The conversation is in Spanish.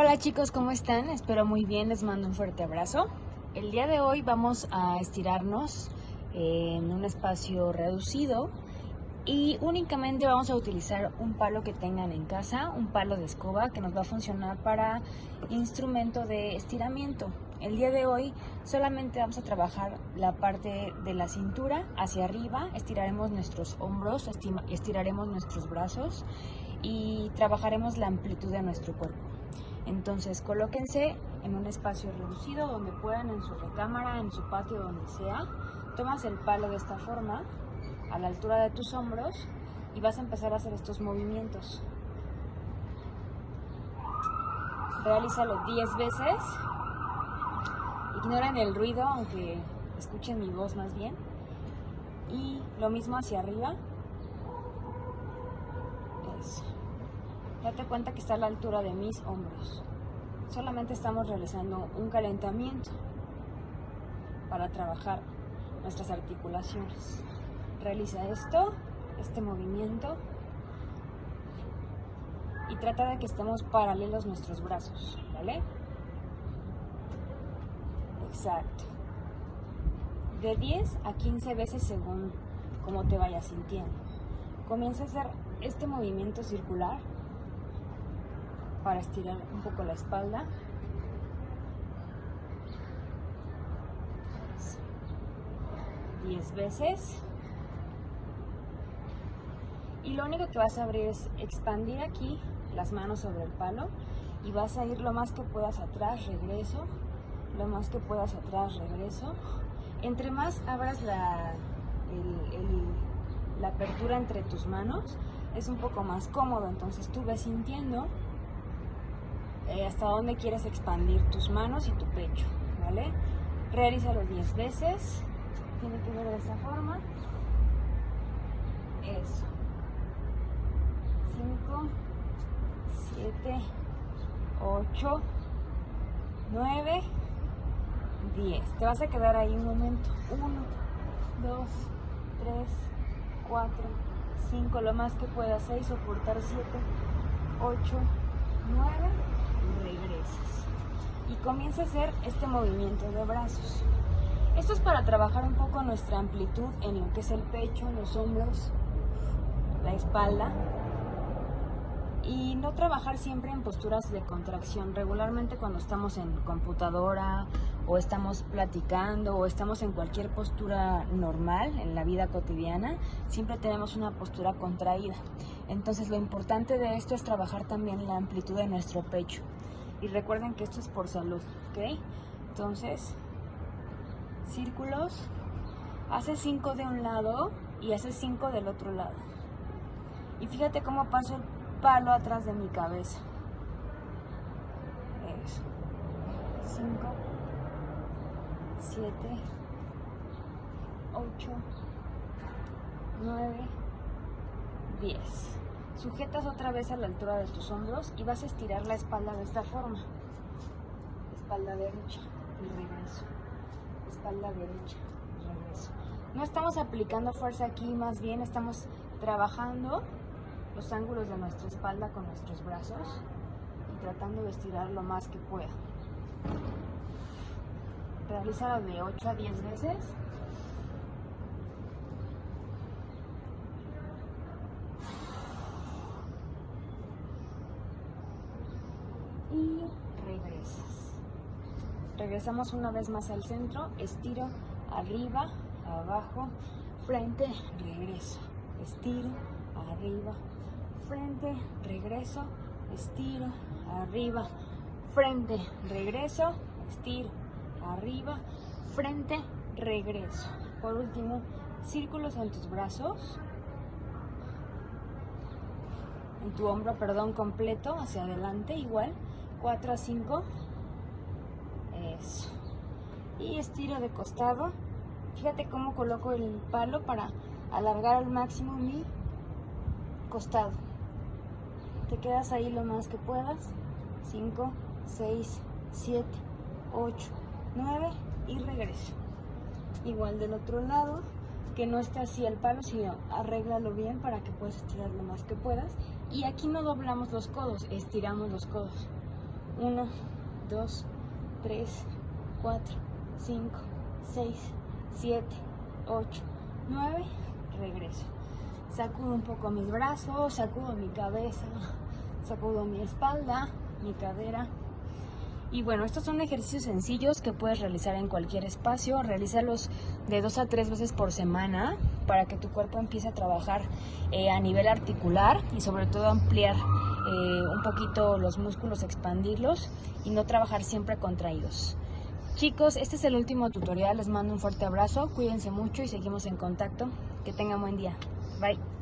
Hola chicos, ¿cómo están? Espero muy bien, les mando un fuerte abrazo. El día de hoy vamos a estirarnos en un espacio reducido y únicamente vamos a utilizar un palo que tengan en casa, un palo de escoba que nos va a funcionar para instrumento de estiramiento. El día de hoy solamente vamos a trabajar la parte de la cintura hacia arriba, estiraremos nuestros hombros, estiraremos nuestros brazos y trabajaremos la amplitud de nuestro cuerpo. Entonces colóquense en un espacio reducido donde puedan, en su recámara, en su patio, donde sea. Tomas el palo de esta forma, a la altura de tus hombros, y vas a empezar a hacer estos movimientos. Realízalo 10 veces. Ignoren el ruido, aunque escuchen mi voz más bien. Y lo mismo hacia arriba. Eso. Date cuenta que está a la altura de mis hombros. Solamente estamos realizando un calentamiento para trabajar nuestras articulaciones. Realiza este movimiento, y trata de que estemos paralelos nuestros brazos, ¿vale? Exacto. De 10 a 15 veces según cómo te vayas sintiendo. Comienza a hacer este movimiento circular para estirar un poco la espalda. 10 veces. Y lo único que vas a abrir es expandir aquí las manos sobre el palo y vas a ir lo más que puedas atrás, regreso, lo más que puedas atrás, regreso. Entre más abras la apertura entre tus manos, es un poco más cómodo, entonces tú ves sintiendo hasta dónde quieres expandir tus manos y tu pecho, ¿vale? Realízalo 10 veces, tiene que ver de esta forma. Eso. 5, 7, 8, 9, 10. Te vas a quedar ahí un momento. 1, 2, 3, 4, 5, lo más que puedas. 6, soportar 7, 8, 9 y regresas. Y comienza a hacer este movimiento de brazos. Esto es para trabajar un poco nuestra amplitud en lo que es el pecho, los hombros, la espalda. Y no trabajar siempre en posturas de contracción. Regularmente cuando estamos en computadora o estamos platicando o estamos en cualquier postura normal en la vida cotidiana, siempre tenemos una postura contraída. Entonces lo importante de esto es trabajar también la amplitud de nuestro pecho. Y recuerden que esto es por salud, ¿ok? Entonces, círculos, haces 5 de un lado y haces 5 del otro lado. Y fíjate cómo paso el palo atrás de mi cabeza. Eso. 5, 7, 8, 9, 10. Sujetas otra vez a la altura de tus hombros y vas a estirar la espalda de esta forma. Espalda derecha y regreso. Espalda derecha y regreso. No estamos aplicando fuerza aquí, más bien estamos trabajando los ángulos de nuestra espalda con nuestros brazos y tratando de estirar lo más que pueda. Realízalo de 8 a 10 veces. Y regresas. Regresamos una vez más al centro. Estiro, arriba, abajo, frente, regreso. Estiro, arriba, frente, regreso, estiro, arriba, frente, regreso, estiro, arriba, frente, regreso. Por último, círculos en tus brazos, en tu hombro, completo, hacia adelante, igual, 4 a 5, eso. Y estiro de costado. Fíjate cómo coloco el palo para alargar al máximo mi costado. Te quedas ahí lo más que puedas. 5, 6, 7, 8, 9 y regreso. Igual del otro lado, que no esté así el palo, sino arréglalo bien para que puedas estirar lo más que puedas. Y aquí no doblamos los codos, estiramos los codos. 1, 2, 3, 4, 5, 6, 7, 8, 9. Regreso. Sacudo un poco mis brazos, sacudo mi cabeza, sacudo mi espalda, mi cadera. Y bueno, estos son ejercicios sencillos que puedes realizar en cualquier espacio. Realízalos de 2 a 3 veces por semana para que tu cuerpo empiece a trabajar a nivel articular y sobre todo ampliar un poquito los músculos, expandirlos y no trabajar siempre contraídos. Chicos, este es el último tutorial. Les mando un fuerte abrazo. Cuídense mucho y seguimos en contacto. Que tengan buen día. Bye.